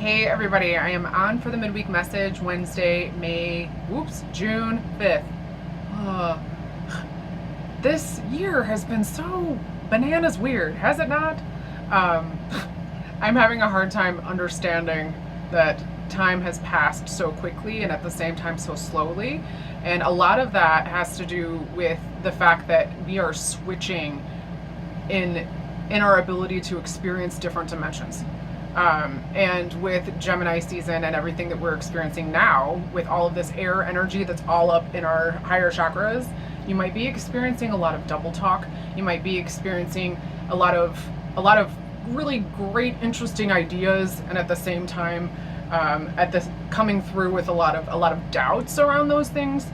Hey everybody, I am on for the midweek message Wednesday, June 5th. This year has been so bananas weird, has it not? I'm having a hard time understanding that time has passed so quickly and at the same time so slowly. And a lot of that has to do with the fact that we are switching in our ability to experience different dimensions. And with Gemini season and everything that we're experiencing now, with all of this air energy that's all up in our higher chakras, you might be experiencing a lot of double talk. You might be experiencing a lot of really great, interesting ideas, and at the same time, coming through with a lot of doubts around those things.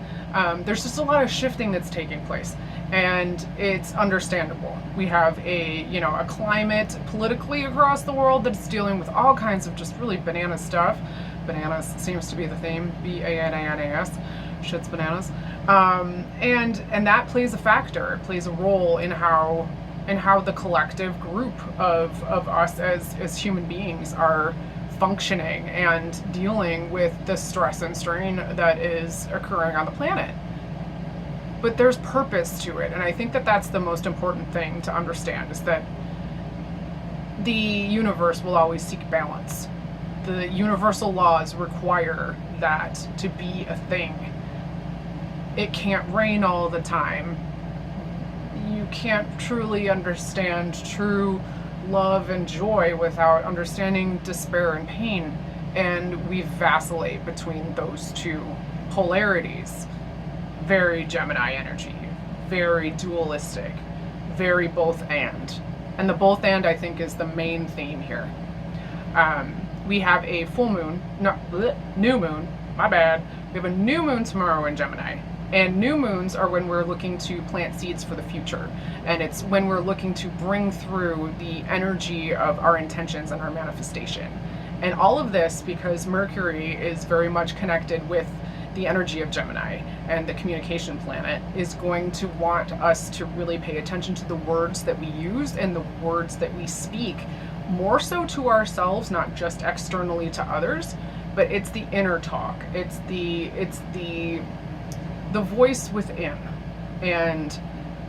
There's just a lot of shifting that's taking place, and it's understandable. We have a climate politically across the world that's dealing with all kinds of just really banana stuff. Bananas seems to be the theme. B-A-N-A-N-A-S. Shit's bananas. And that plays a factor. It plays a role in how the collective group of us as human beings are functioning and dealing with the stress and strain that is occurring on the planet. But there's purpose to it, and I think that that's the most important thing to understand, is that the universe will always seek balance. The universal laws require that to be a thing. It can't rain all the time. You can't truly understand true love and joy without understanding despair and pain, and we vacillate between those two polarities. Very Gemini energy, very dualistic, very both and the both and I think is the main theme here. We have a full moon, new moon, my bad. We have a new moon tomorrow in Gemini. And new moons are when we're looking to plant seeds for the future. And it's when we're looking to bring through the energy of our intentions and our manifestation. And all of this because Mercury is very much connected with the energy of Gemini, and the communication planet is going to want us to really pay attention to the words that we use and the words that we speak, more so to ourselves, not just externally to others, but it's the inner talk. It's the voice within, and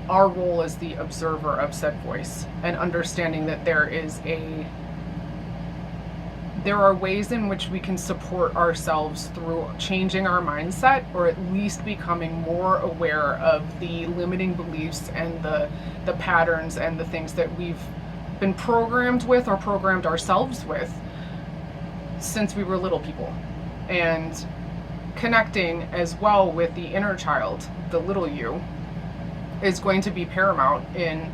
our role as the observer of said voice, and understanding that there are ways in which we can support ourselves through changing our mindset, or at least becoming more aware of the limiting beliefs and the patterns and the things that we've been programmed with or programmed ourselves with since we were little people. And connecting as well with the inner child, the little you, is going to be paramount in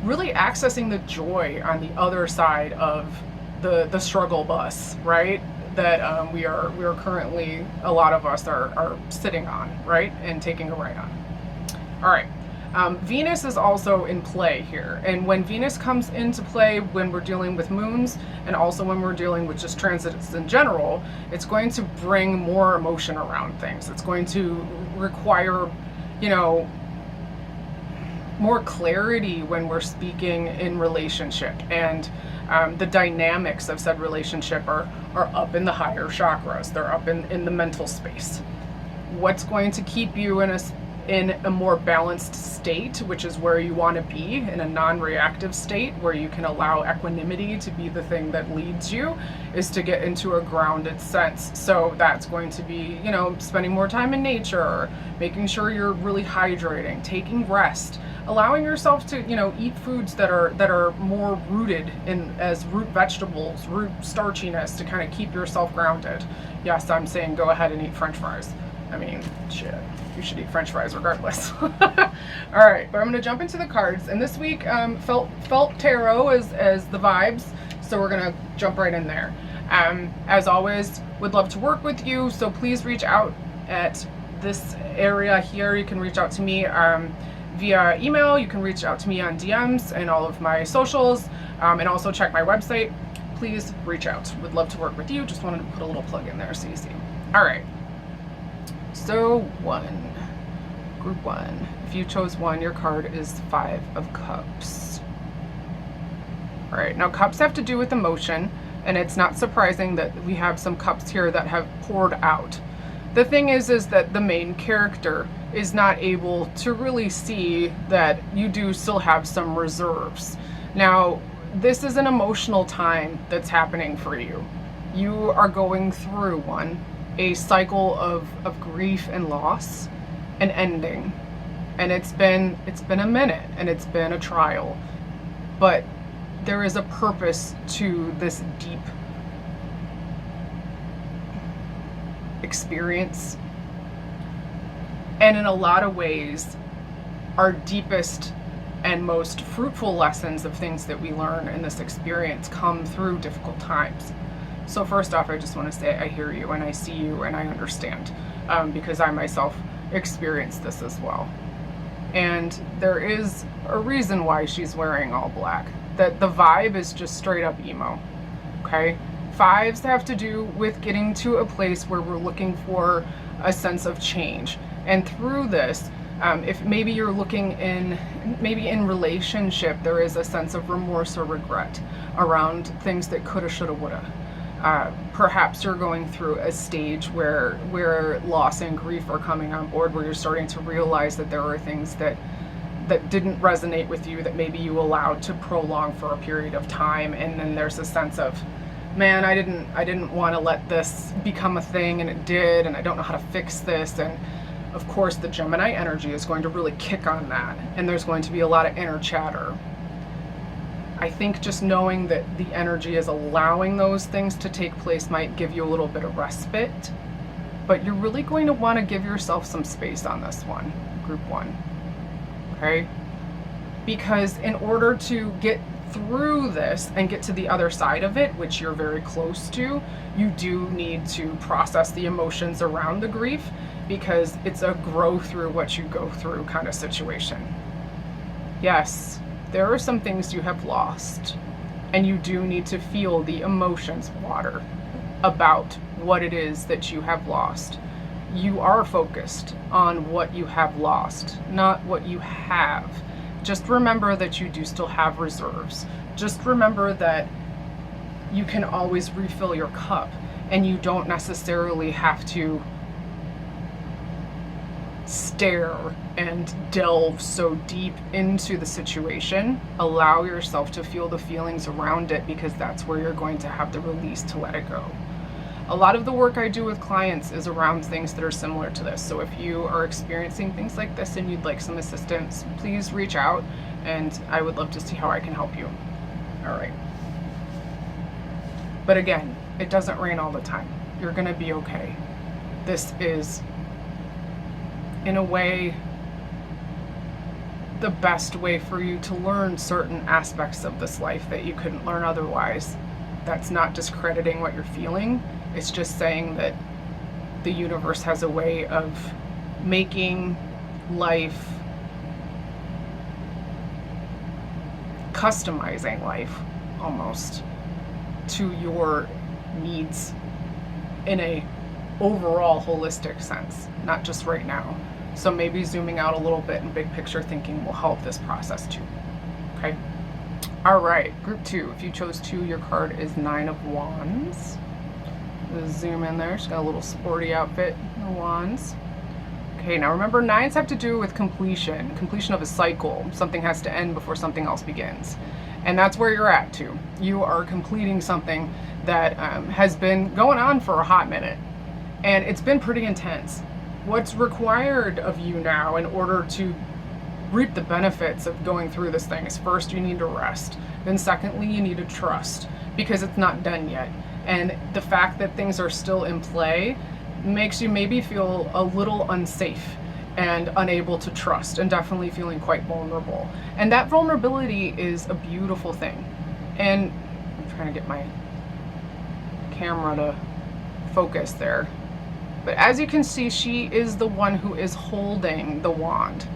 really accessing the joy on the other side of the struggle bus, right? That we are currently, a lot of us are sitting on, right? And taking a ride on. All right. Venus is also in play here. And when Venus comes into play, when we're dealing with moons, and also when we're dealing with just transits in general, it's going to bring more emotion around things. It's going to require, more clarity when we're speaking in relationship, and the dynamics of said relationship are up in the higher chakras. They're up in the mental space. What's going to keep you in a more balanced state, which is where you want to be, in a non-reactive state where you can allow equanimity to be the thing that leads you, is to get into a grounded sense. So that's going to be, spending more time in nature, making sure you're really hydrating, taking rest, allowing yourself to, eat foods that are more rooted in as root vegetables, root starchiness, to kind of keep yourself grounded. Yes, I'm saying go ahead and eat French fries. I mean, shit, you should eat French fries regardless. All right, but I'm gonna jump into the cards, and this week felt tarot as the vibes, so we're gonna jump right in there. As always, would love to work with you, so please reach out at this area here. You can reach out to me via email. You can reach out to me on DMs and all of my socials, and also check my website. Please reach out. Would love to work with you. Just wanted to put a little plug in there so you see. All right. So group one. If you chose one, your card is 5 of Cups. All right. Now, cups have to do with emotion, And it's not surprising that we have some cups here that have poured out. The thing is that the main character is not able to really see that you do still have some reserves. Now, this is an emotional time that's happening for you. You are going through a cycle of grief and loss, an ending. And it's been a minute, and it's been a trial. But there is a purpose to this deep experience. And in a lot of ways, our deepest and most fruitful lessons of things that we learn in this experience come through difficult times. So first off, I just want to say I hear you and I see you and I understand, because I myself experienced this as well. And there is a reason why she's wearing all black. That the vibe is just straight up emo, okay? Fives have to do with getting to a place where we're looking for a sense of change. And through this, if maybe you're looking maybe in relationship, there is a sense of remorse or regret around things that coulda, shoulda, woulda. Perhaps you're going through a stage where loss and grief are coming on board, where you're starting to realize that there are things that didn't resonate with you, that maybe you allowed to prolong for a period of time. And then there's a sense of, man, I didn't want to let this become a thing, and it did, and I don't know how to fix this. And of course, the Gemini energy is going to really kick on that, and there's going to be a lot of inner chatter. I think just knowing that the energy is allowing those things to take place might give you a little bit of respite, but you're really going to want to give yourself some space on this one, group one, okay? Because in order to get through this and get to the other side of it, which you're very close to, you do need to process the emotions around the grief, because it's a grow through what you go through kind of situation. Yes, there are some things you have lost, and you do need to feel the emotions, water, about what it is that you have lost. You are focused on what you have lost, not what you have. Just remember that you do still have reserves. Just remember that you can always refill your cup, and you don't necessarily have to stare and delve so deep into the situation. Allow yourself to feel the feelings around it, because that's where you're going to have the release to let it go. A lot of the work I do with clients is around things that are similar to this. So if you are experiencing things like this and you'd like some assistance, please reach out, and I would love to see how I can help you. All right. But again, it doesn't rain all the time. You're gonna be okay. This is, in a way, the best way for you to learn certain aspects of this life that you couldn't learn otherwise. That's not discrediting what you're feeling. It's just saying that the universe has a way of making life, customizing life almost to your needs in a overall holistic sense, not just right now. So maybe zooming out a little bit and big picture thinking will help this process too. Okay. All right, group two. If you chose two, your card is Nine of Wands. Let's zoom in there. She's got a little sporty outfit. The Wands. Okay, now remember, nines have to do with completion of a cycle. Something has to end before something else begins. And that's where you're at too. You are completing something that has been going on for a hot minute. And it's been pretty intense. What's required of you now in order to reap the benefits of going through this thing is, first, you need to rest. Then secondly, you need to trust, because it's not done yet. And the fact that things are still in play makes you maybe feel a little unsafe and unable to trust, and definitely feeling quite vulnerable. And that vulnerability is a beautiful thing. And I'm trying to get my camera to focus there. But as you can see, she is the one who is holding the wand.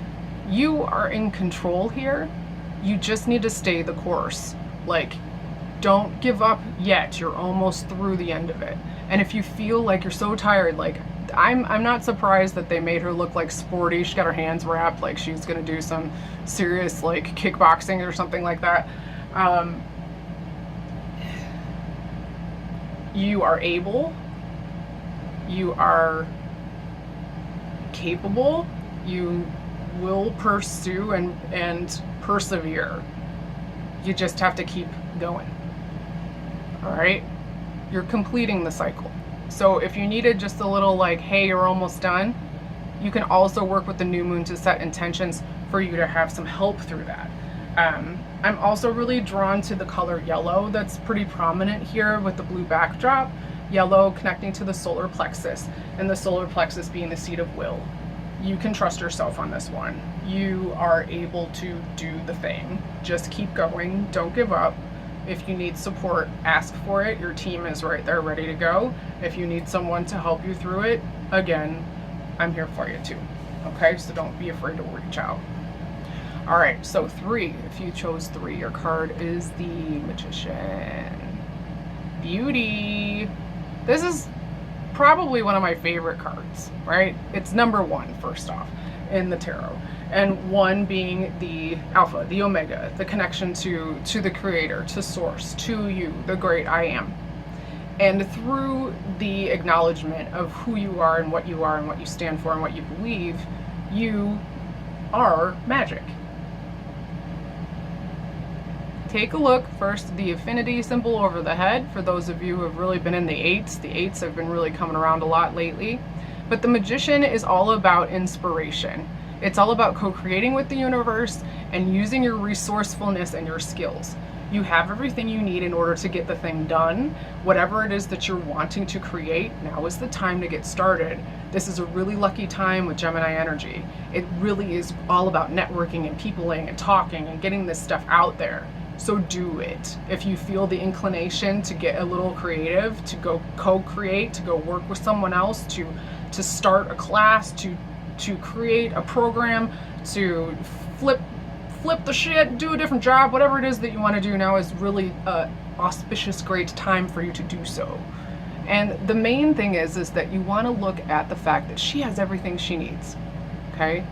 You are in control here. You just need to stay the course. Like, don't give up yet. You're almost through the end of it. And if you feel like you're so tired, like, I'm not surprised that they made her look like sporty. She got her hands wrapped like she's gonna do some serious like kickboxing or something like that. You are able, you are capable, you will pursue and persevere. You just have to keep going. All right? You're completing the cycle. So if you needed just a little like, hey, you're almost done, you can also work with the new moon to set intentions for you to have some help through that. I'm also really drawn to the color yellow that's pretty prominent here with the blue backdrop. Yellow connecting to the solar plexus, and the solar plexus being the seat of will. You can trust yourself on this one. You are able to do the thing. Just keep going. Don't give up. If you need support, ask for it. Your team is right there ready to go. If you need someone to help you through it, again, I'm here for you too. Okay, so don't be afraid to reach out. All right, so 3, if you chose 3, your card is the Magician. Beauty. This is probably one of my favorite cards, right? It's number 1, first off, in the tarot. And 1 being the alpha, the omega, the connection to the creator, to source, to you, the great I am. And through the acknowledgement of who you are and what you stand for and what you believe, you are magic. Take a look first at the affinity symbol over the head. For those of you who have really been in the 8s have been really coming around a lot lately. But the Magician is all about inspiration. It's all about co-creating with the universe and using your resourcefulness and your skills. You have everything you need in order to get the thing done. Whatever it is that you're wanting to create, now is the time to get started. This is a really lucky time with Gemini energy. It really is all about networking and peopling and talking and getting this stuff out there. So do it. If you feel the inclination to get a little creative, to go co-create, to go work with someone else, to start a class, to create a program, to flip the shit, do a different job, whatever it is that you want to do, now is really a auspicious, great time for you to do so. And the main thing is that you want to look at the fact that she has everything she needs. Okay?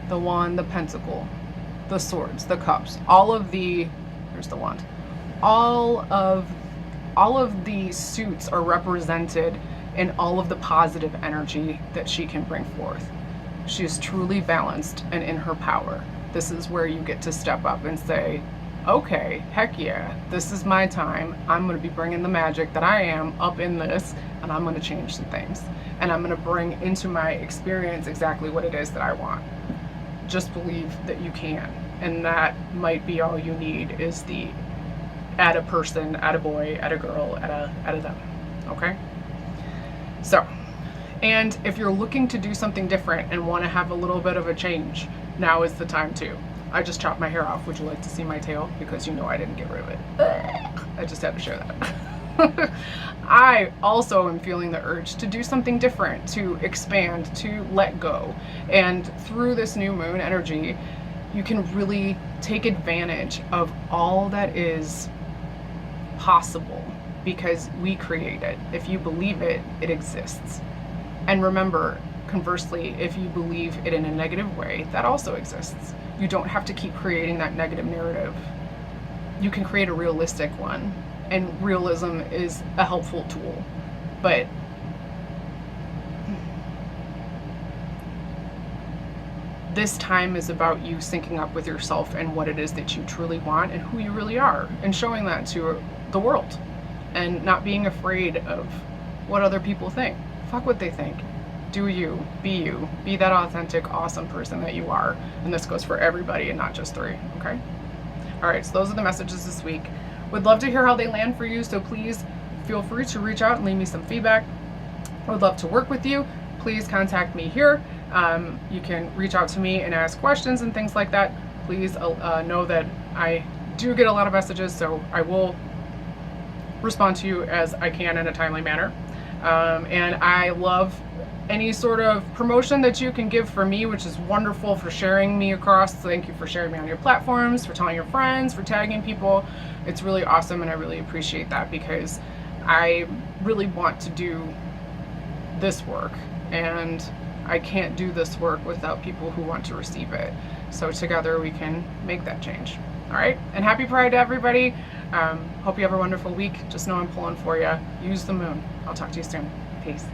The wand, the pentacle, the swords, the cups, all of the, there's the wand. All of the suits are represented in all of the positive energy that she can bring forth. She is truly balanced and in her power. This is where you get to step up and say, okay, heck yeah, this is my time. I'm going to be bringing the magic that I am up in this, and I'm going to change some things. And I'm going to bring into my experience exactly what it is that I want. Just believe that you can. And that might be all you need, is the add a person, add a boy, add a girl, add a them. Okay? So, and if you're looking to do something different and want to have a little bit of a change, now is the time too. I just chopped my hair off. Would you like to see my tail? Because you know I didn't get rid of it. I just had to share that. I also am feeling the urge to do something different, to expand, to let go. And through this new moon energy, you can really take advantage of all that is possible, because we create it. If you believe it, it exists. And remember, conversely, if you believe it in a negative way, that also exists. You don't have to keep creating that negative narrative. You can create a realistic one, and realism is a helpful tool. But this time is about you syncing up with yourself and what it is that you truly want and who you really are, and showing that to the world, and not being afraid of what other people think. Fuck what they think. Do you. Be that authentic, awesome person that you are. And this goes for everybody and not just 3, okay? All right, so those are the messages this week. Would love to hear how they land for you, so please feel free to reach out and leave me some feedback. I would love to work with you. Please contact me here. You can reach out to me and ask questions and things like that. Please know that I do get a lot of messages, so I will respond to you as I can in a timely manner. And I love any sort of promotion that you can give for me, which is wonderful, for sharing me across. Thank you for sharing me on your platforms, for telling your friends, for tagging people. It's really awesome, and I really appreciate that, because I really want to do this work, and I can't do this work without people who want to receive it. So together we can make that change. All right, and happy Pride to everybody. Hope you have a wonderful week. Just know I'm pulling for you. Use the moon. I'll talk to you soon. Peace.